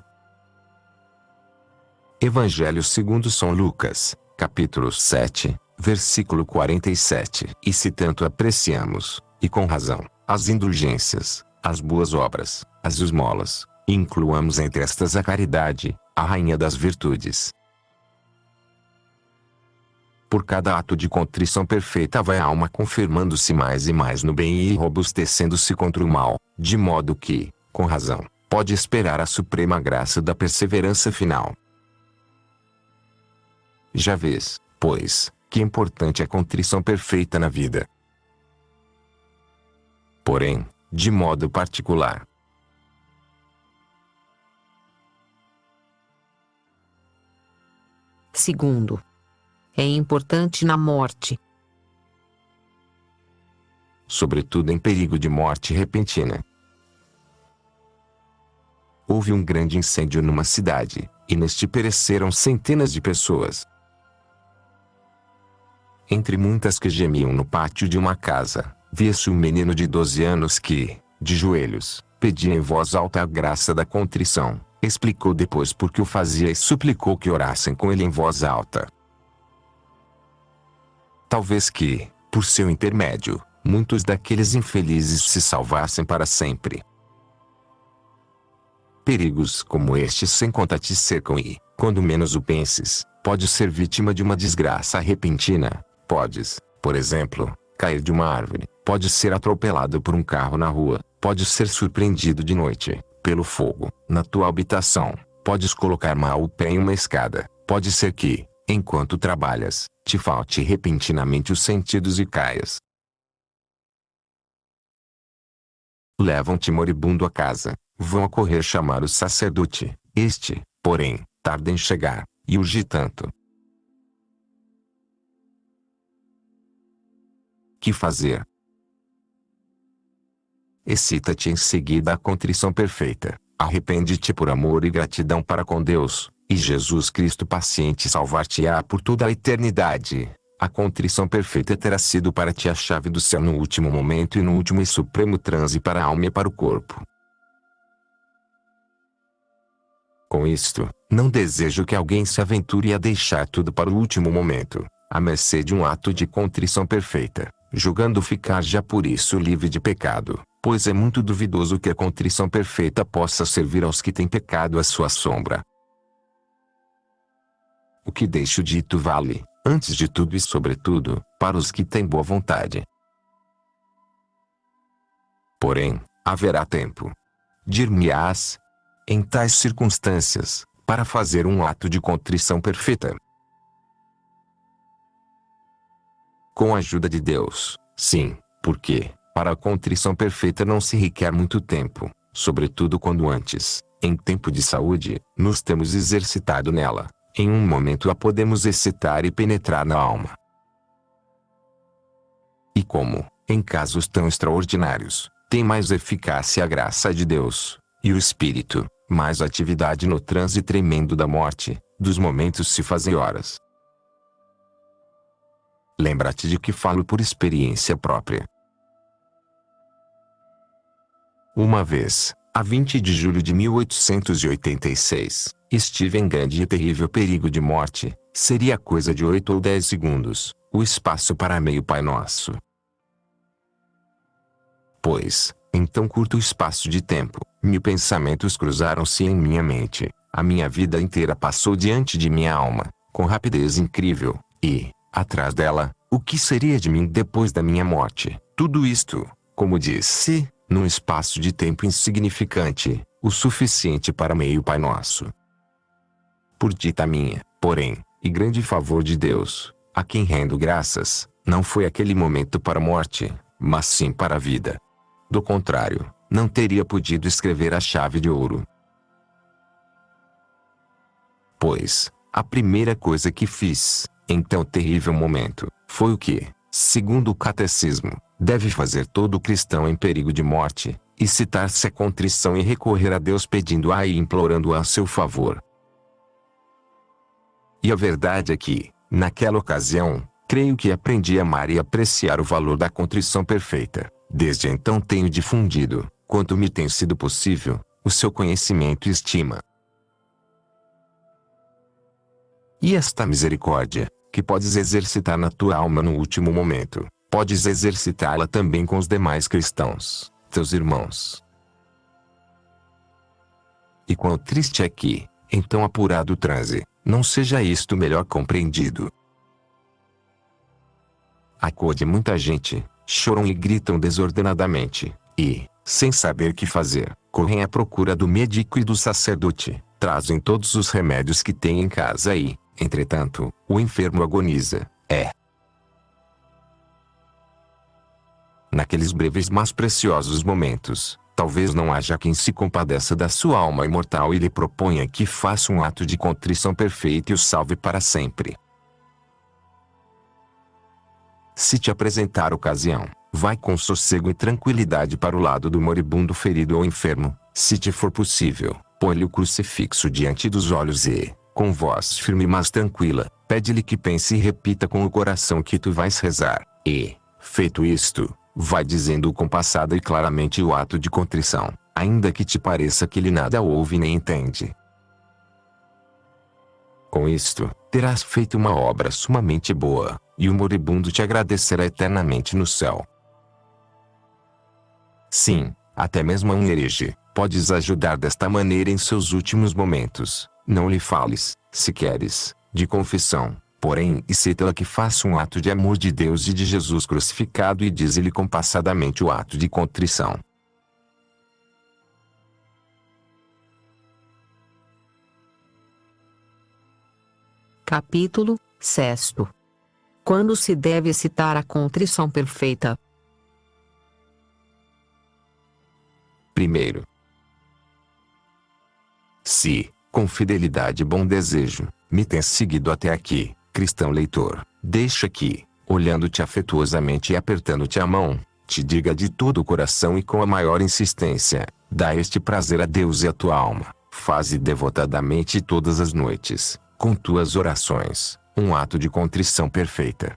Evangelho segundo São Lucas, capítulo 7, versículo 47. E se tanto apreciamos, e com razão, as indulgências, as boas obras, as esmolas, incluamos entre estas a caridade, a rainha das virtudes. Por cada ato de contrição perfeita vai a alma confirmando-se mais e mais no bem e robustecendo-se contra o mal, de modo que, com razão, pode esperar a suprema graça da perseverança final. Já vês, pois, que importante é a contrição perfeita na vida. Porém, de modo particular, Segundo, é importante na morte, sobretudo em perigo de morte repentina. Houve um grande incêndio numa cidade, e neste pereceram centenas de pessoas. Entre muitas que gemiam no pátio de uma casa, via-se um menino de 12 anos que, de joelhos, pedia em voz alta a graça da contrição. Explicou depois por que o fazia e suplicou que orassem com ele em voz alta. Talvez que, por seu intermédio, muitos daqueles infelizes se salvassem para sempre. Perigos como estes sem conta te cercam e, quando menos o penses, podes ser vítima de uma desgraça repentina. Podes, por exemplo, cair de uma árvore, podes ser atropelado por um carro na rua, podes ser surpreendido de noite, pelo fogo, na tua habitação, podes colocar mal o pé em uma escada, pode ser que, enquanto trabalhas, te falte repentinamente os sentidos e caias. Levam-te moribundo a casa, vão a correr chamar o sacerdote, este, porém, tarda em chegar, e urge tanto. Que fazer? Excita-te em seguida à contrição perfeita, arrepende-te por amor e gratidão para com Deus, e Jesus Cristo paciente salvar-te-á por toda a eternidade. A contrição perfeita terá sido para ti a chave do céu no último momento e no último e supremo transe para a alma e para o corpo. Com isto, não desejo que alguém se aventure a deixar tudo para o último momento, à mercê de um ato de contrição perfeita, julgando ficar já por isso livre de pecado, pois é muito duvidoso que a contrição perfeita possa servir aos que têm pecado à sua sombra. O que deixo dito vale, antes de tudo e sobretudo, para os que têm boa vontade. Porém, haverá tempo. Dir-me-ás, em tais circunstâncias, para fazer um ato de contrição perfeita. Com a ajuda de Deus, sim, porque, para a contrição perfeita não se requer muito tempo, sobretudo quando antes, em tempo de saúde, nos temos exercitado nela. Em um momento a podemos excitar e penetrar na alma. E como, em casos tão extraordinários, tem mais eficácia a graça de Deus, e o Espírito, mais atividade no transe tremendo da morte, dos momentos se fazem horas. Lembra-te de que falo por experiência própria. Uma vez, A 20 de julho de 1886, estive em grande e terrível perigo de morte. Seria coisa de 8 ou 10 segundos, o espaço para meio Pai Nosso. Pois, em tão curto espaço de tempo, 1000 pensamentos cruzaram-se em minha mente. A minha vida inteira passou diante de minha alma, com rapidez incrível, e, atrás dela, o que seria de mim depois da minha morte? Tudo isto, como disse, num espaço de tempo insignificante, o suficiente para meio Pai Nosso. Por dita minha, porém, e grande favor de Deus, a quem rendo graças, não foi aquele momento para a morte, mas sim para a vida. Do contrário, não teria podido escrever a chave de ouro. Pois, a primeira coisa que fiz, em tão terrível momento, foi o que, segundo o catecismo, deve fazer todo cristão em perigo de morte, e citar-se a contrição e recorrer a Deus pedindo-a e implorando-a a seu favor. E a verdade é que, naquela ocasião, creio que aprendi a amar e apreciar o valor da contrição perfeita. Desde então tenho difundido, quanto me tem sido possível, o seu conhecimento e estima. E esta misericórdia, que podes exercitar na tua alma no último momento, podes exercitá-la também com os demais cristãos, teus irmãos. E quão triste é que, em tão apurado transe, não seja isto melhor compreendido. Acode muita gente, choram e gritam desordenadamente, e, sem saber que fazer, correm à procura do médico e do sacerdote, trazem todos os remédios que têm em casa e, entretanto, o enfermo agoniza. Naqueles breves mas preciosos momentos, talvez não haja quem se compadeça da sua alma imortal e lhe proponha que faça um ato de contrição perfeita e o salve para sempre. Se te apresentar ocasião, vai com sossego e tranquilidade para o lado do moribundo ferido ou enfermo. Se te for possível, põe-lhe o crucifixo diante dos olhos e, com voz firme mas tranquila, pede-lhe que pense e repita com o coração que tu vais rezar. E, feito isto, vai dizendo compassada e claramente o ato de contrição, ainda que te pareça que ele nada ouve nem entende. Com isto, terás feito uma obra sumamente boa, e o moribundo te agradecerá eternamente no céu. Sim, até mesmo a um herege, podes ajudar desta maneira em seus últimos momentos. Não lhe fales, se queres, de confissão, porém incita-la que faça um ato de amor de Deus e de Jesus crucificado e dize-lhe compassadamente o ato de contrição. Capítulo 6. Quando se deve citar a contrição perfeita? Primeiro, se, com fidelidade e bom desejo, me tens seguido até aqui, cristão leitor, deixa que, olhando-te afetuosamente e apertando-te a mão, te diga de todo o coração e com a maior insistência: dá este prazer a Deus e à tua alma, faze devotadamente todas as noites, com tuas orações, um ato de contrição perfeita.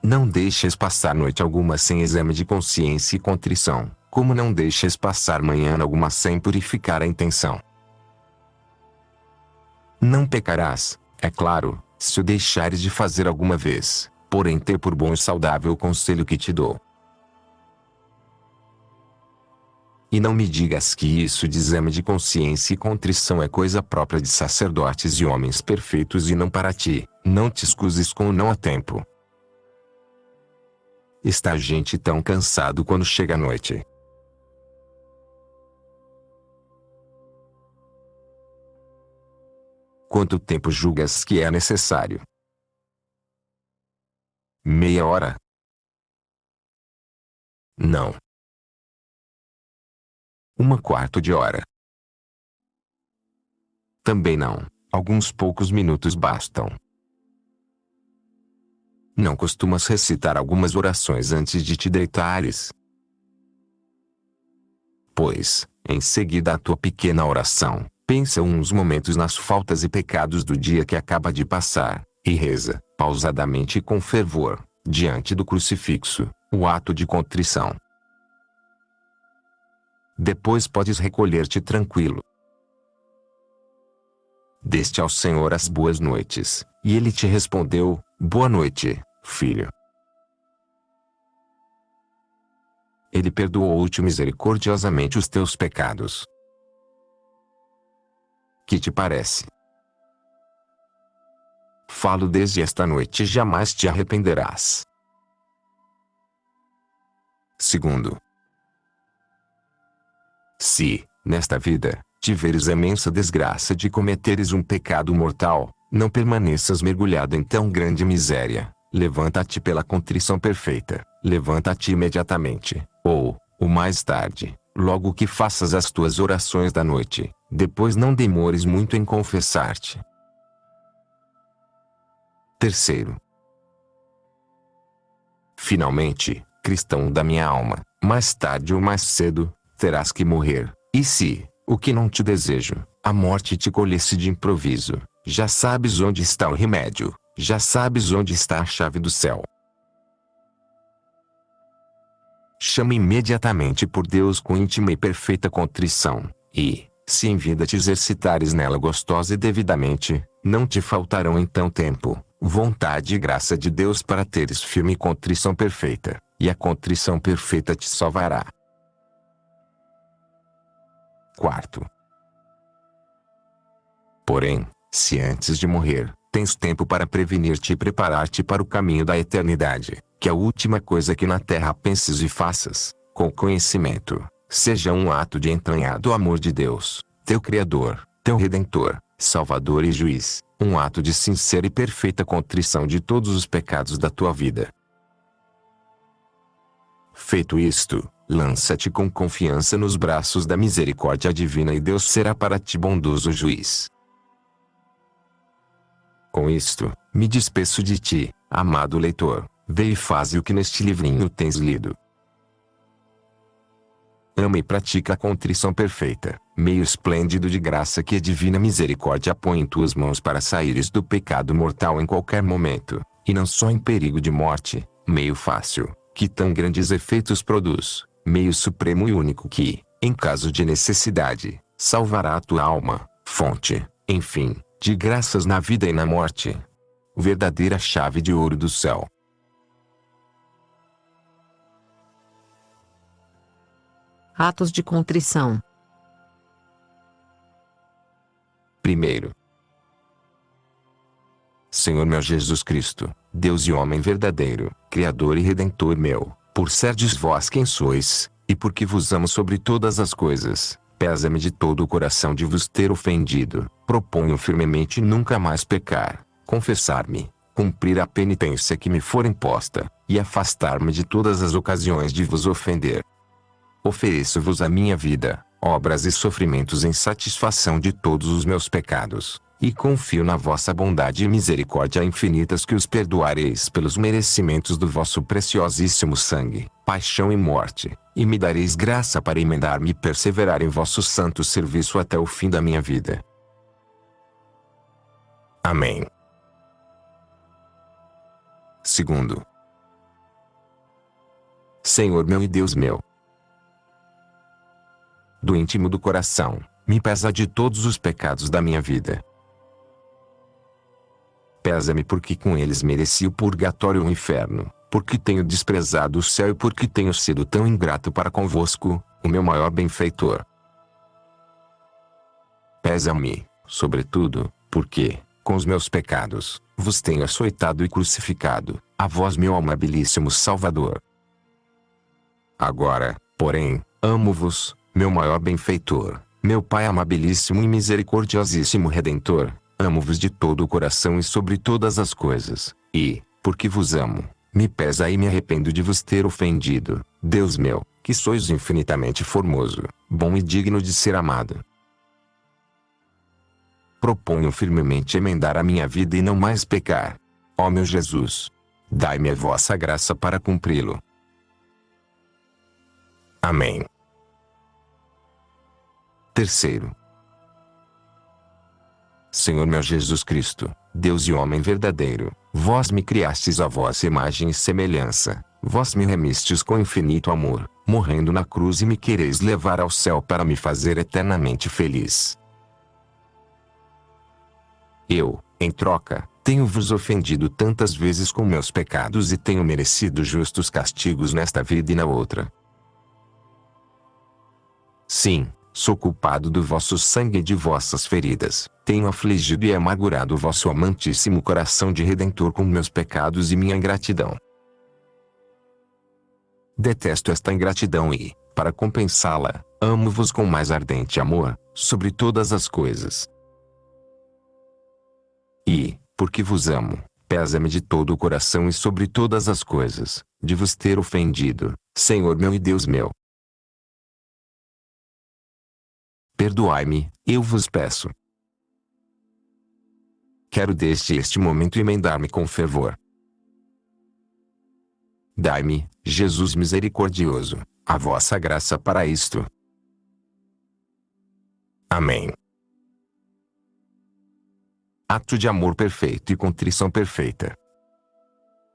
Não deixes passar noite alguma sem exame de consciência e contrição, como não deixes passar manhã alguma sem purificar a intenção. Não pecarás, é claro, se o deixares de fazer alguma vez, porém ter por bom e saudável o conselho que te dou. E não me digas que isso de exame de consciência e contrição é coisa própria de sacerdotes e homens perfeitos e não para ti. Não te escuses com o não a tempo. Está a gente tão cansado quando chega a noite. Quanto tempo julgas que é necessário? Meia hora? Não. 1/4 de hora? Também não, alguns poucos minutos bastam. Não costumas recitar algumas orações antes de te deitares? Pois, em seguida à tua pequena oração, pensa uns momentos nas faltas e pecados do dia que acaba de passar, e reza, pausadamente e com fervor, diante do crucifixo, o ato de contrição. depois podes recolher-te tranquilo. Deste ao Senhor as boas noites, e ele te respondeu: boa noite, filho. Ele perdoou-te misericordiosamente os teus pecados. Que te parece? Falo desde esta noite e jamais te arrependerás. Segundo, se, nesta vida, tiveres imensa desgraça de cometeres um pecado mortal, não permaneças mergulhado em tão grande miséria. Levanta-te pela contrição perfeita, levanta-te imediatamente, ou, o mais tarde, logo que faças as tuas orações da noite, depois não demores muito em confessar-te. Terceiro, finalmente, cristão da minha alma, mais tarde ou mais cedo, terás que morrer, e se, o que não te desejo, a morte te colhesse de improviso, já sabes onde está o remédio, já sabes onde está a chave do céu. Chama imediatamente por Deus com íntima e perfeita contrição, e, se em vida te exercitares nela gostosa e devidamente, não te faltarão então tempo, vontade e graça de Deus para teres firme contrição perfeita, e a contrição perfeita te salvará. Quarto, porém, se antes de morrer, tens tempo para prevenir-te e preparar-te para o caminho da eternidade, que a última coisa que na terra penses e faças, com conhecimento, seja um ato de entranhado amor de Deus, teu Criador, teu Redentor, Salvador e Juiz, um ato de sincera e perfeita contrição de todos os pecados da tua vida. Feito isto, lança-te com confiança nos braços da misericórdia divina e Deus será para ti bondoso juiz. Com isto, me despeço de ti, amado leitor, vê e faze o que neste livrinho tens lido. Ama e pratica a contrição perfeita, meio esplêndido de graça que a divina misericórdia põe em tuas mãos para saíres do pecado mortal em qualquer momento, e não só em perigo de morte, meio fácil, que tão grandes efeitos produz, meio supremo e único que, em caso de necessidade, salvará a tua alma, fonte, enfim, de graças na vida e na morte. Verdadeira chave de ouro do céu. Atos de contrição. Primeiro, Senhor meu Jesus Cristo, Deus e homem verdadeiro, Criador e Redentor meu, por serdes vós quem sois, e porque vos amo sobre todas as coisas, pesa-me de todo o coração de vos ter ofendido, proponho firmemente nunca mais pecar, confessar-me, cumprir a penitência que me for imposta, e afastar-me de todas as ocasiões de vos ofender. Ofereço-vos a minha vida, obras e sofrimentos em satisfação de todos os meus pecados, e confio na vossa bondade e misericórdia infinitas que os perdoareis pelos merecimentos do vosso preciosíssimo sangue, paixão e morte, e me dareis graça para emendar-me e perseverar em vosso santo serviço até o fim da minha vida. Amém. Segundo, Senhor meu e Deus meu, do íntimo do coração, me pesa de todos os pecados da minha vida. Pesa-me porque com eles mereci o purgatório e o inferno, porque tenho desprezado o céu e porque tenho sido tão ingrato para convosco, o meu maior benfeitor. Pesa-me, sobretudo, porque, com os meus pecados, vos tenho açoitado e crucificado, a vós meu amabilíssimo Salvador. Agora, porém, amo-vos, meu maior benfeitor, meu Pai amabilíssimo e misericordiosíssimo Redentor, amo-vos de todo o coração e sobre todas as coisas, e, porque vos amo, me pesa e me arrependo de vos ter ofendido, Deus meu, que sois infinitamente formoso, bom e digno de ser amado. Proponho firmemente emendar a minha vida e não mais pecar. Ó meu Jesus, dai-me a vossa graça para cumpri-lo. Amém. Terceiro, Senhor meu Jesus Cristo, Deus e homem verdadeiro, vós me criastes à vossa imagem e semelhança, Vós me remistes com infinito amor, morrendo na cruz e me quereis levar ao céu para me fazer eternamente feliz. Eu, em troca, tenho-vos ofendido tantas vezes com meus pecados e tenho merecido justos castigos nesta vida e na outra. Sim, sou culpado do vosso sangue e de vossas feridas, tenho afligido e amargurado o vosso amantíssimo coração de Redentor com meus pecados e minha ingratidão. Detesto esta ingratidão e, para compensá-la, amo-vos com mais ardente amor, sobre todas as coisas. E, porque vos amo, pesa-me de todo o coração e sobre todas as coisas, de vos ter ofendido, Senhor meu e Deus meu. Perdoai-me, eu vos peço. Quero desde este momento emendar-me com fervor. Dai-me, Jesus misericordioso, a vossa graça para isto. Amém. Ato de amor perfeito e contrição perfeita.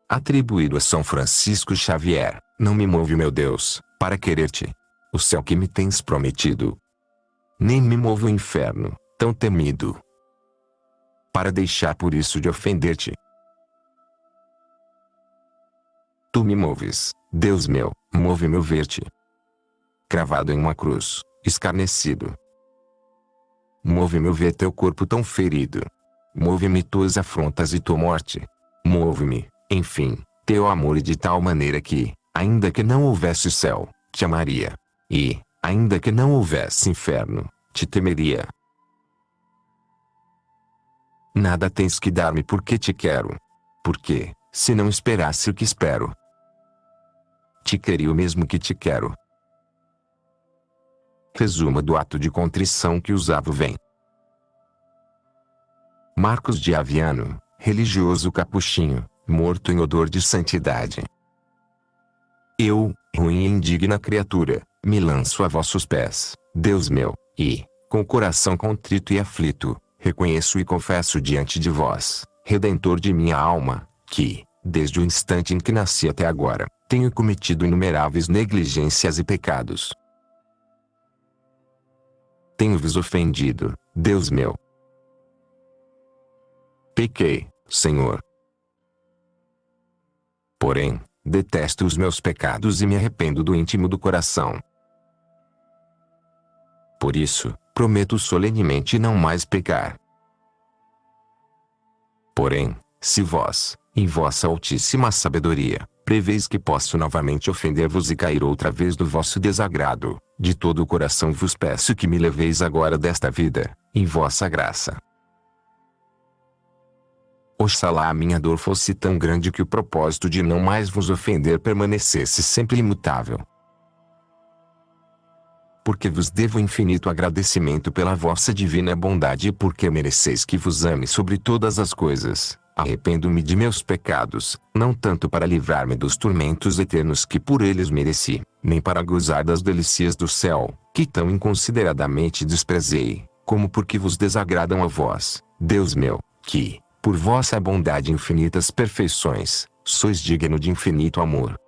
Atribuído a São Francisco Xavier, não me move, meu Deus, para querer-te, o céu que me tens prometido. Nem me move o inferno, tão temido, para deixar por isso de ofender-te. Tu me moves, Deus meu, move-me ver-te cravado em uma cruz, escarnecido. Move-me ver teu corpo tão ferido. Move-me tuas afrontas e tua morte. Move-me, enfim, teu amor e de tal maneira que, ainda que não houvesse céu, te amaria. E, ainda que não houvesse inferno, te temeria. Nada tens que dar-me porque te quero. Porque, se não esperasse o que espero, te queria o mesmo que te quero. Resumo do ato de contrição que usava vem. Marcos de Aviano, religioso capuchinho, morto em odor de santidade. Eu, ruim e indigna criatura, me lanço a vossos pés, Deus meu, e, com coração contrito e aflito, reconheço e confesso diante de vós, Redentor de minha alma, que, desde o instante em que nasci até agora, tenho cometido inumeráveis negligências e pecados. Tenho-vos ofendido, Deus meu. Pequei, Senhor. Porém, detesto os meus pecados e me arrependo do íntimo do coração. Por isso, prometo solenemente não mais pecar. Porém, se vós, em vossa altíssima sabedoria, preveis que posso novamente ofender-vos e cair outra vez do vosso desagrado, de todo o coração vos peço que me leveis agora desta vida, em vossa graça. Oxalá a minha dor fosse tão grande que o propósito de não mais vos ofender permanecesse sempre imutável. Porque vos devo infinito agradecimento pela vossa divina bondade e porque mereceis que vos ame sobre todas as coisas, arrependo-me de meus pecados, não tanto para livrar-me dos tormentos eternos que por eles mereci, nem para gozar das delícias do céu, que tão inconsideradamente desprezei, como porque vos desagradam a vós, Deus meu, que, por vossa bondade e infinitas perfeições, sois digno de infinito amor.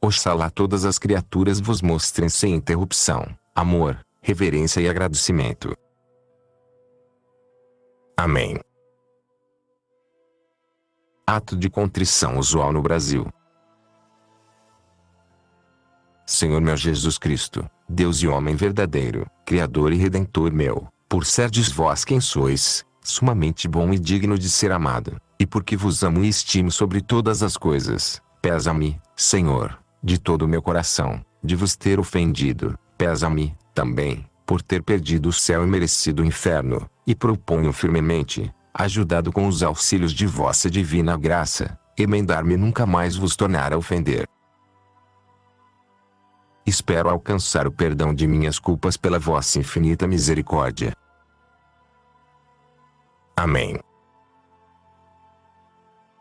Oxalá todas as criaturas vos mostrem sem interrupção, amor, reverência e agradecimento. Amém. Ato de contrição usual no Brasil. Senhor meu Jesus Cristo, Deus e homem verdadeiro, Criador e Redentor meu, por serdes vós quem sois, sumamente bom e digno de ser amado, e porque vos amo e estimo sobre todas as coisas, pesa-me, Senhor, de todo o meu coração, de vos ter ofendido, pesa-me, também, por ter perdido o céu e merecido o inferno, e proponho firmemente, ajudado com os auxílios de vossa divina graça, emendar-me nunca mais vos tornar a ofender. Espero alcançar o perdão de minhas culpas pela vossa infinita misericórdia. Amém.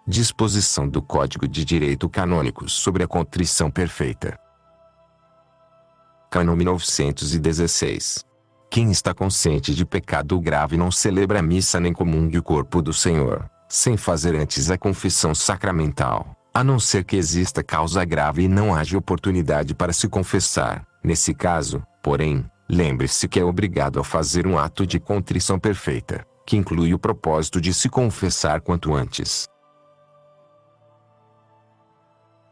Disposição do Código de Direito Canônico sobre a contrição perfeita. Cânon 1916. Quem está consciente de pecado grave não celebra a missa nem comungue o corpo do Senhor, sem fazer antes a confissão sacramental, A não ser que exista causa grave e não haja oportunidade para se confessar. Nesse caso, porém, lembre-se que é obrigado a fazer um ato de contrição perfeita, que inclui o propósito de se confessar quanto antes.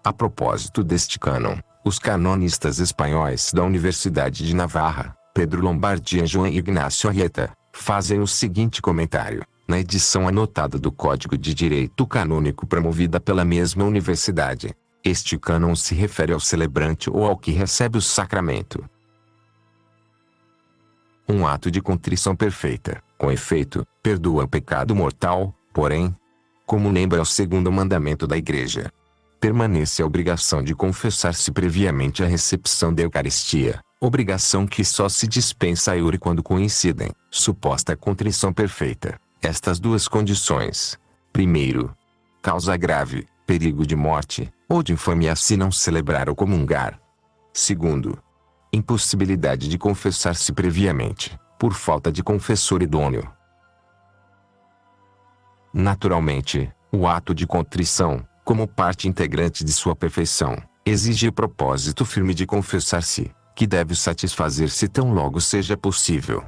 A propósito deste cânon, os canonistas espanhóis da Universidade de Navarra, Pedro Lombardi e João Ignacio Arrieta, fazem o seguinte comentário, na edição anotada do Código de Direito Canônico promovida pela mesma universidade. Este cânon se refere ao celebrante ou ao que recebe o sacramento. Um ato de contrição perfeita, com efeito, perdoa o pecado mortal, porém, como lembra o segundo mandamento da Igreja, permanece a obrigação de confessar-se previamente à recepção da Eucaristia, obrigação que só se dispensa a iure quando coincidem, suposta contrição perfeita, estas duas condições. Primeiro, causa grave, perigo de morte, ou de infâmia se não celebrar ou comungar. Segundo, impossibilidade de confessar-se previamente, por falta de confessor idôneo. Naturalmente, o ato de contrição, como parte integrante de sua perfeição, exige o propósito firme de confessar-se, que deve satisfazer-se tão logo seja possível.